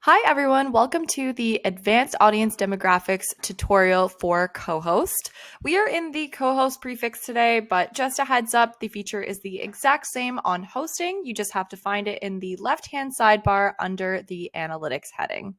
Hi everyone, welcome to the Advanced Audience Demographics tutorial for CoHost. We are in the CoHost prefix today, but just a heads up, the feature is the exact same on hosting. You just have to find it in the left-hand sidebar under the Analytics heading.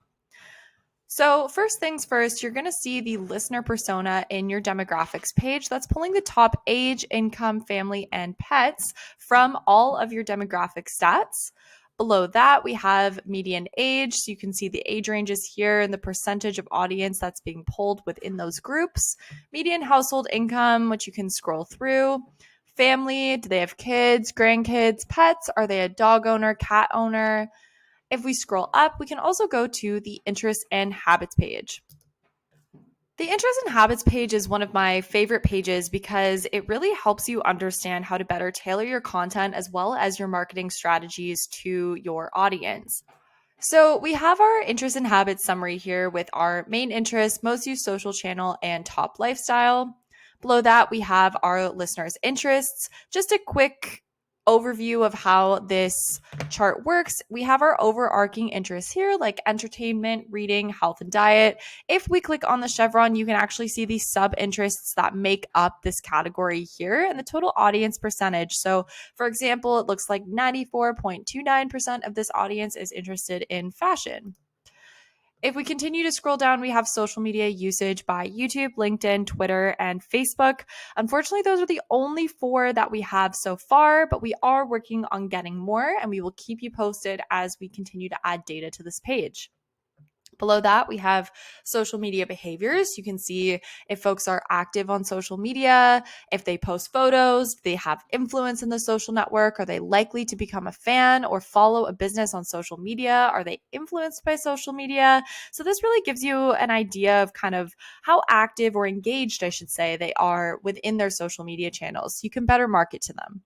So first things first, you're going to see the listener persona in your demographics page. That's pulling the top age, income, family, and pets from all of your demographic stats. Below that, we have median age. So you can see the age ranges here and the percentage of audience that's being pulled within those groups. Median household income, which you can scroll through. Family, do they have kids, grandkids, pets? Are they a dog owner, cat owner? If we scroll up, we can also go to the interests and habits page. The interest and habits page is one of my favorite pages because it really helps you understand how to better tailor your content as well as your marketing strategies to your audience. So we have our interest and habits summary here with our main interest, most used social channel, and top lifestyle. Below that, we have our listeners' interests. Just a quick overview of how this chart works. We have our overarching interests here, like entertainment, reading, health, and diet. If we click on the chevron, you can actually see the sub interests that make up this category here and the total audience percentage. So, for example, it looks like 94.29% of this audience is interested in fashion. If we continue to scroll down, we have social media usage by YouTube, LinkedIn, Twitter, and Facebook. Unfortunately, those are the only four that we have so far, but we are working on getting more, and we will keep you posted as we continue to add data to this page. Below that, we have social media behaviors. You can see if folks are active on social media, if they post photos, they have influence in the social network, are they likely to become a fan or follow a business on social media? Are they influenced by social media? So this really gives you an idea of kind of how active or engaged, I should say, they are within their social media channels. You can better market to them.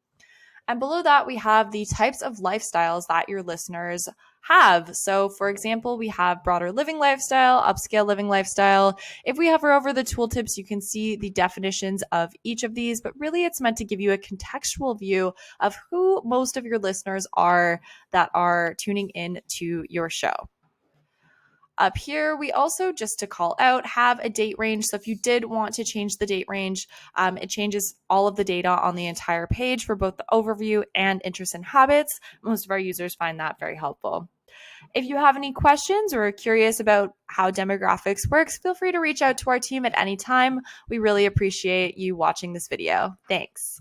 And below that, we have the types of lifestyles that your listeners have. So, for example, we have broader living lifestyle, upscale living lifestyle. If we hover over the tooltips, you can see the definitions of each of these, but really it's meant to give you a contextual view of who most of your listeners are that are tuning in to your show. Up here, we also, just to call out, have a date range. So if you did want to change the date range, it changes all of the data on the entire page for both the overview and interests and habits. Most of our users find that very helpful. If you have any questions or are curious about how demographics works, feel free to reach out to our team at any time. We really appreciate you watching this video. Thanks.